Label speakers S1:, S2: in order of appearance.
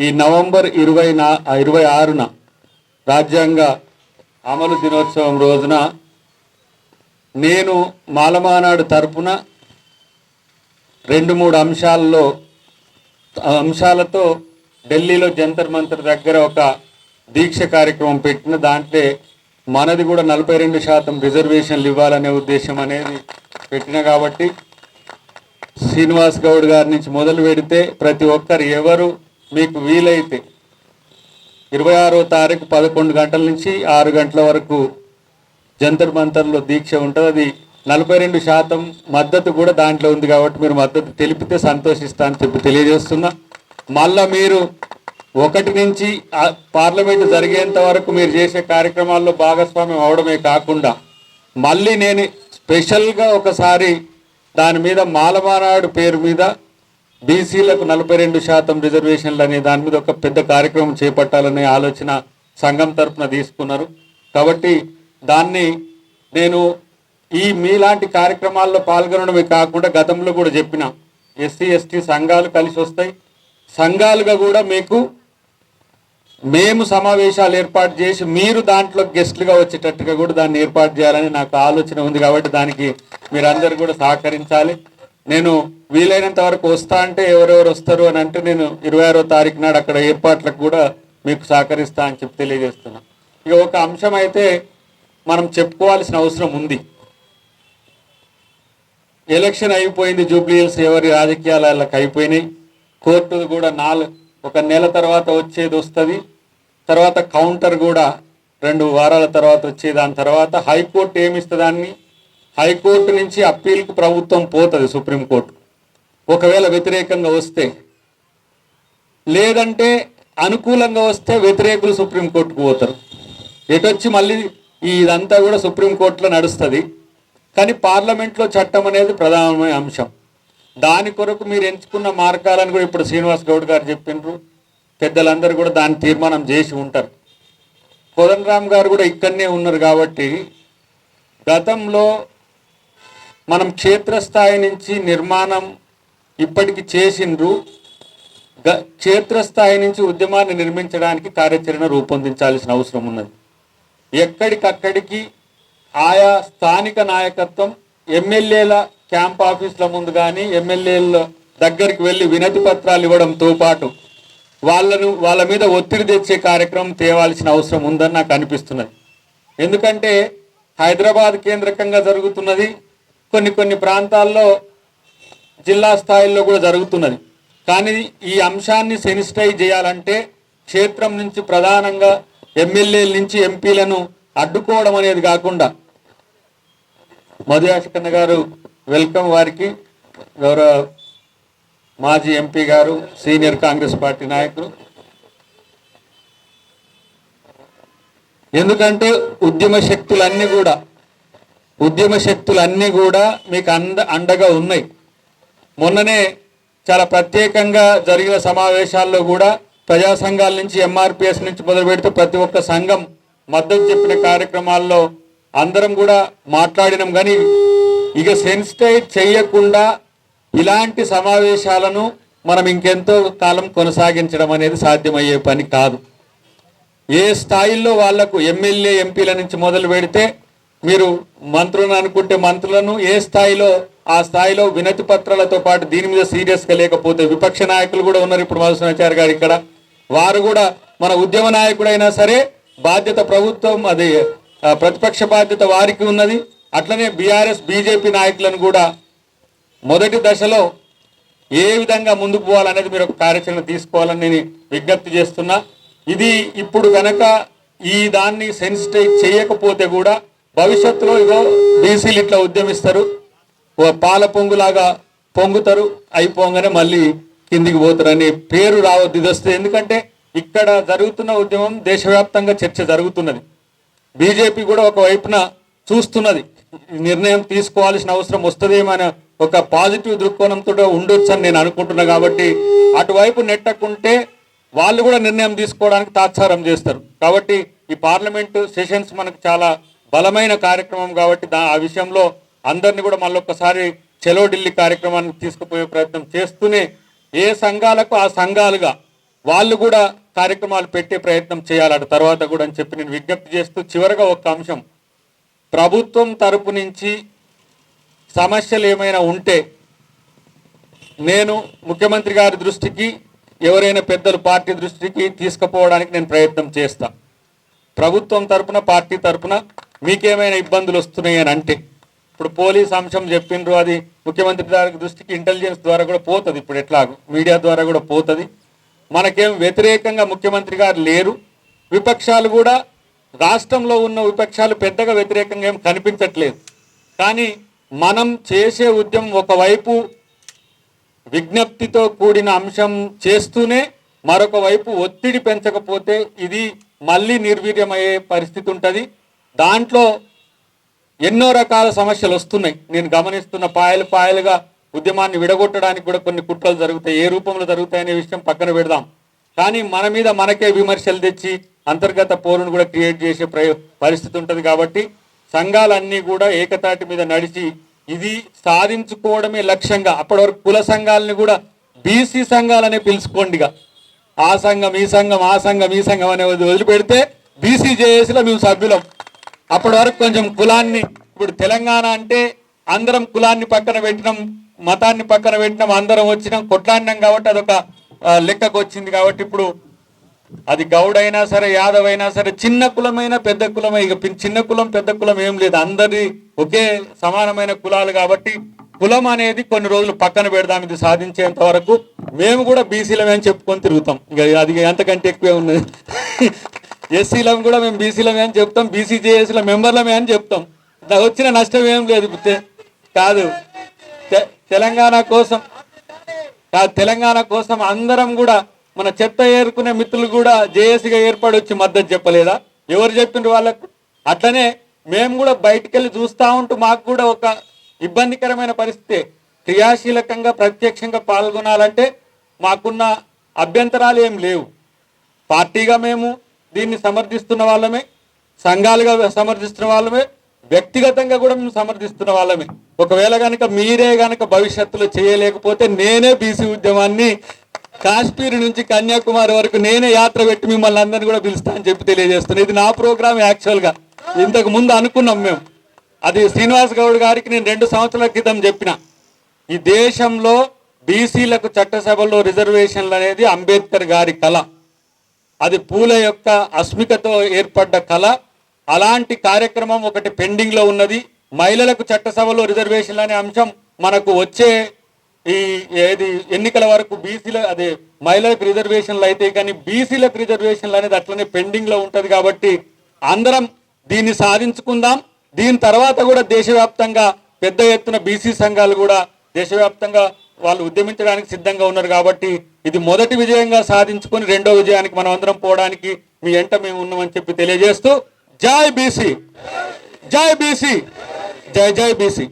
S1: ఈ నవంబర్ 26న రాజ్యాంగ అమలు దినోత్సవం రోజున నేను మాలమానాడు తరపున 2-3 అంశాలతో ఢిల్లీలో జంతర్ మంతర్ దగ్గర ఒక దీక్ష కార్యక్రమం పెట్టిన. దాంట్లో మనది కూడా 42% రిజర్వేషన్లు ఇవ్వాలనే ఉద్దేశం అనేది పెట్టిన. కాబట్టి శ్రీనివాస్ గౌడ్ గారి నుంచి మొదలు పెడితే ప్రతి ఒక్కరు ఎవరు మీకు వీలైతే 26వ తారీఖు 11 గంటల నుంచి 6 గంటల వరకు జంతర్ మంతర్లో దీక్ష ఉంటుంది. అది 42% మద్దతు కూడా దాంట్లో ఉంది. కాబట్టి మీరు మద్దతు తెలిపితే సంతోషిస్తా అని చెప్పి తెలియజేస్తున్నా. మళ్ళా మీరు 1 నుంచి పార్లమెంటు జరిగేంత వరకు మీరు చేసే కార్యక్రమాల్లో భాగస్వామ్యం అవడమే కాకుండా మళ్ళీ నేను స్పెషల్గా ఒకసారి దాని మీద మాలమానాడు పేరు మీద బీసీలకు 42% రిజర్వేషన్లు అనే దాని మీద ఒక పెద్ద కార్యక్రమం చేపట్టాలనే ఆలోచన సంఘం తరఫున తీసుకున్నారు. కాబట్టి దాన్ని నేను మీలాంటి కార్యక్రమాల్లో పాల్గొనడమే కాకుండా గతంలో కూడా చెప్పిన ఎస్సీ ఎస్టీ సంఘాలు కలిసి వస్తాయి. సంఘాలుగా కూడా మేము సమావేశాలు ఏర్పాటు చేసి మీరు దాంట్లో గెస్ట్లుగా వచ్చేటట్టుగా కూడా దాన్ని ఏర్పాటు చేయాలని నాకు ఆలోచన ఉంది. కాబట్టి దానికి మీరందరూ కూడా సహకరించాలి. నేను వీలైనంత వరకు వస్తా అంటే ఎవరెవరు వస్తారు అని అంటే నేను 26వ తారీఖు నాడు అక్కడ ఏర్పాట్లకు కూడా మీకు సహకరిస్తా అని చెప్పి తెలియజేస్తున్నా. ఇక ఒక అంశం అయితే మనం చెప్పుకోవాల్సిన అవసరం ఉంది. ఎలక్షన్ అయిపోయింది, జూబ్లీ హిల్స్ ఎవరి రాజకీయాలకు అయిపోయినాయి. కోర్టు కూడా 1 నెల తర్వాత వచ్చేది వస్తుంది. తర్వాత కౌంటర్ కూడా 2 వారాల తర్వాత వచ్చేది. దాని తర్వాత హైకోర్టు ఏమిస్తుందాన్ని, హైకోర్టు నుంచి అప్పీల్కు ప్రభుత్వం పోతుంది సుప్రీంకోర్టు. ఒకవేళ వ్యతిరేకంగా వస్తే, లేదంటే అనుకూలంగా వస్తే వ్యతిరేకులు సుప్రీంకోర్టుకు పోతారు. ఎటొచ్చి మళ్ళీ ఇదంతా కూడా సుప్రీంకోర్టులో నడుస్తుంది. కానీ పార్లమెంట్లో చట్టం అనేది ప్రధానమైన అంశం. దాని కొరకు మీరు ఎంచుకున్న మార్గాలను కూడా ఇప్పుడు శ్రీనివాస్ గౌడ్ గారు చెప్పినారు. పెద్దలందరూ కూడా దాన్ని తీర్మానం చేసి ఉంటారు. కోదండరామ్ గారు కూడా ఇక్కడనే ఉన్నారు. కాబట్టి గతంలో మనం క్షేత్రస్థాయి నుంచి నిర్మాణం ఇప్పటికి చేసిండ్రు. క్షేత్రస్థాయి నుంచి ఉద్యమాన్ని నిర్మించడానికి కార్యాచరణ రూపొందించాల్సిన అవసరం ఉన్నది. ఎక్కడికక్కడికి ఆయా స్థానిక నాయకత్వం ఎమ్మెల్యేల క్యాంప్ ఆఫీసుల ముందు కానీ ఎమ్మెల్యేల దగ్గరికి వెళ్ళి వినతి పత్రాలు ఇవ్వడంతో పాటు వాళ్ళ మీద ఒత్తిడి తెచ్చే కార్యక్రమం తేవాల్సిన అవసరం ఉందని నాకు అనిపిస్తున్నది. ఎందుకంటే హైదరాబాద్ కేంద్రకంగా జరుగుతున్నది, కొన్ని ప్రాంతాల్లో జిల్లా స్థాయిలో కూడా జరుగుతున్నది. కానీ ఈ అంశాన్ని సెన్సిటైజ్ చేయాలంటే క్షేత్రం నుంచి ప్రధానంగా ఎమ్మెల్యేల నుంచి ఎంపీలను అడ్డుకోవడం అనేది కాకుండా, మధుయాషకన్న గారు వెల్కమ్. వారికి గౌరవ మాజీ ఎంపీ గారు, సీనియర్ కాంగ్రెస్ పార్టీ నాయకులు. ఎందుకంటే ఉద్యమ శక్తులన్నీ కూడా మీకు అండగా ఉన్నాయి. మొన్ననే చాలా ప్రత్యేకంగా జరిగిన సమావేశాల్లో కూడా ప్రజా సంఘాల నుంచి ఎంఆర్పిఎస్ నుంచి మొదలు పెడితే ప్రతి ఒక్క సంఘం మద్దతు చెప్పిన కార్యక్రమాల్లో అందరం కూడా మాట్లాడినాం. కానీ ఇక సెన్సిటైజ్ చేయకుండా ఇలాంటి సమావేశాలను మనం ఇంకెంతో కాలం కొనసాగించడం అనేది సాధ్యమయ్యే పని కాదు. ఏ స్థాయిల్లో వాళ్లకు ఎమ్మెల్యే ఎంపీల నుంచి మొదలు పెడితే మీరు మంత్రులను అనుకుంటే మంత్రులను, ఏ స్థాయిలో ఆ స్థాయిలో వినతి పత్రాలతో పాటు దీని మీద సీరియస్గా లేకపోతే విపక్ష నాయకులు కూడా ఉన్నారు. ఇప్పుడు మధుసూదనాచారి గారు ఇక్కడ, వారు కూడా మన ఉద్యమ నాయకుడైనా సరే బాధ్యత ప్రభుత్వం, అది ప్రతిపక్ష బాధ్యత వారికి ఉన్నది. అట్లనే బీఆర్ఎస్ బీజేపీ నాయకులను కూడా మొదటి దశలో ఏ విధంగా ముందుకు పోవాలనేది మీరు ఒక కార్యాచరణ తీసుకోవాలని నేను విజ్ఞప్తి చేస్తున్నా. ఇది ఇప్పుడు కనుక దాన్ని సెన్సిటైజ్ చేయకపోతే కూడా భవిష్యత్తులో ఇగో బీసీలు ఇట్లా ఉద్యమిస్తారు, పాల పొంగులాగా పొంగుతారు, అయిపోగానే మళ్ళీ కిందికి పోతారని పేరు రావద్దు ఇది వస్తే. ఎందుకంటే ఇక్కడ జరుగుతున్న ఉద్యమం దేశవ్యాప్తంగా చర్చ జరుగుతున్నది. బీజేపీ కూడా ఒకవైపున చూస్తున్నది, నిర్ణయం తీసుకోవాల్సిన అవసరం వస్తుందేమని ఒక పాజిటివ్ దృక్కోణంతో ఉండొచ్చు అని నేను అనుకుంటున్నా. కాబట్టి అటువైపు నెట్టకుంటే వాళ్ళు కూడా నిర్ణయం తీసుకోవడానికి తాత్సారం చేస్తారు. కాబట్టి ఈ పార్లమెంటు సెషన్స్ మనకు చాలా బలమైన కార్యక్రమం. కాబట్టి ఆ విషయంలో అందరినీ కూడా మళ్ళొక్కసారి చలో ఢిల్లీ కార్యక్రమాన్ని తీసుకుపోయే ప్రయత్నం చేస్తూనే ఏ సంఘాలకు ఆ సంఘాలుగా వాళ్ళు కూడా కార్యక్రమాలు పెట్టే ప్రయత్నం చేయాలట తర్వాత కూడా అని చెప్పి నేను విజ్ఞప్తి చేస్తూ చివరగా ఒక అంశం, ప్రభుత్వం తరపు నుంచి సమస్యలు ఏమైనా ఉంటే నేను ముఖ్యమంత్రి గారి దృష్టికి ఎవరైనా పెద్దలు పార్టీ దృష్టికి తీసుకుపోవడానికి నేను ప్రయత్నం చేస్తా. ప్రభుత్వం తరపున పార్టీ తరపున మీకేమైనా ఇబ్బందులు వస్తున్నాయి అని అంటే, ఇప్పుడు పోలీస్ అంశం చెప్పిండ్రు, అది ముఖ్యమంత్రి గారి దృష్టికి ఇంటెలిజెన్స్ ద్వారా కూడా పోతుంది, ఇప్పుడు ఎట్లాగో మీడియా ద్వారా కూడా పోతుంది. మనకేం వ్యతిరేకంగా ముఖ్యమంత్రి గారు లేరు, విపక్షాలు కూడా రాష్ట్రంలో ఉన్న విపక్షాలు పెద్దగా వ్యతిరేకంగా ఏం కనిపించట్లేదు. కానీ మనం చేసే ఉద్యమం ఒకవైపు విజ్ఞప్తితో కూడిన అంశం చేస్తూనే మరొక వైపు ఒత్తిడి పెంచకపోతే ఇది మళ్ళీ నిర్వీర్యమయ్యే పరిస్థితి ఉంటుంది. దాంట్లో ఎన్నో రకాల సమస్యలు వస్తున్నాయి. నేను గమనిస్తున్న పాయలు పాయలుగా ఉద్యమాన్ని విడగొట్టడానికి కూడా కొన్ని కుట్రలు జరుగుతాయి. ఏ రూపంలో జరుగుతాయనే విషయం పక్కన పెడదాం. కానీ మన మీద మనకే విమర్శలు తెచ్చి అంతర్గత పోరును కూడా క్రియేట్ చేసే పరిస్థితి ఉంటుంది. కాబట్టి సంఘాలన్నీ కూడా ఏకతాటి మీద నడిచి ఇది సాధించుకోవడమే లక్ష్యంగా, అప్పటి వరకు కుల సంఘాలని కూడా బీసీ సంఘాలనే పిలుచుకోండిగా, ఆ సంఘం ఈ సంఘం ఆ సంఘం ఈ సంఘం అనే వదిలిపెడితే బీసీ జేఏసీలో మేము సభ్యులం. అప్పటి వరకు కొంచెం కులాన్ని, ఇప్పుడు తెలంగాణ అంటే అందరం కులాన్ని పక్కన పెట్టినాం, మతాన్ని పక్కన పెట్టినాం, అందరం వచ్చినాం, కొట్లాడినాం కాబట్టి అదొక లెక్కకు వచ్చింది. కాబట్టి ఇప్పుడు అది గౌడ్ అయినా సరే యాదవ్ అయినా సరే చిన్న కులమైనా పెద్ద కులమే, ఇక చిన్న కులం పెద్ద కులం ఏం లేదు, అందరి ఒకే సమానమైన కులాలు. కాబట్టి కులం అనేది కొన్ని రోజులు పక్కన పెడదాం, ఇది సాధించేంత వరకు మేము కూడా బీసీలమే అని చెప్పుకొని తిరుగుతాం. ఇక అది అంతకంటే ఎక్కువే ఉన్నది. ఎస్సీలం కూడా మేము బీసీలమే అని చెప్తాం, బీసీజేఎస్ల మెంబర్లమే అని చెప్తాం. వచ్చిన నష్టం ఏం లేదు. కాదు తెలంగాణ కోసం కాదు, తెలంగాణ కోసం అందరం కూడా మన చెత్త ఏరుకునే మిత్రులు కూడా జేఏసీగా ఏర్పడి వచ్చి మద్దతు చెప్పలేదా? ఎవరు చెప్పిండ్రు వాళ్ళకు? అట్లనే మేము కూడా బయటికి వెళ్ళి చూస్తూ ఉంటూ మాకు కూడా ఒక ఇబ్బందికరమైన పరిస్థితి. క్రియాశీలకంగా ప్రత్యక్షంగా పాల్గొనాలంటే మాకున్న అభ్యంతరాలు ఏం లేవు. పార్టీగా మేము దీన్ని సమర్థిస్తున్న వాళ్ళమే, సంఘాలుగా సమర్థిస్తున్న వాళ్ళమే, వ్యక్తిగతంగా కూడా మేము సమర్థిస్తున్న వాళ్ళమే. ఒకవేళ కనుక మీరే కనుక భవిష్యత్తులో చేయలేకపోతే నేనే బీసీ ఉద్యమాన్ని కాశ్మీర్ నుంచి కన్యాకుమారి వరకు నేనే యాత్ర పెట్టి మిమ్మల్ని అందరినీ కూడా పిలుస్తా అని చెప్పి తెలియజేస్తున్నాను. ఇది నా ప్రోగ్రామ్. యాక్చువల్గా ఇంతకు ముందు అనుకున్నాం మేము, అది శ్రీనివాస్ గౌడ్ గారికి నేను 2 సంవత్సరాల క్రితం చెప్పిన, ఈ దేశంలో బీసీలకు చట్టసభలో రిజర్వేషన్లు అనేది అంబేద్కర్ గారి కళ, అది పూల యొక్క అస్మికతో ఏర్పడ్డ కళ. అలాంటి కార్యక్రమం ఒకటి పెండింగ్లో ఉన్నది. మహిళలకు చట్టసభలో రిజర్వేషన్లు అనే అంశం మనకు వచ్చే ఈ ఏది ఎన్నికల వరకు బీసీల అదే మహిళలకు రిజర్వేషన్లు అయితే కానీ బీసీలకు రిజర్వేషన్లు అనేది అట్లనే పెండింగ్లో ఉంటుంది. కాబట్టి అందరం దీన్ని సాధించుకుందాం. దీని తర్వాత కూడా దేశవ్యాప్తంగా పెద్ద ఎత్తున బీసీ సంఘాలు కూడా దేశవ్యాప్తంగా వాళ్ళు ఉద్యమించడానికి సిద్ధంగా ఉన్నారు. కాబట్టి ఇది మొదటి విజయంగా సాధించుకొని రెండో విజయానికి మనం అందరం పోవడానికి మీ వెంట మేము ఉన్నామని చెప్పి తెలియజేస్తూ జై బీసీ, జై బీసీ, జై జై బీసీ.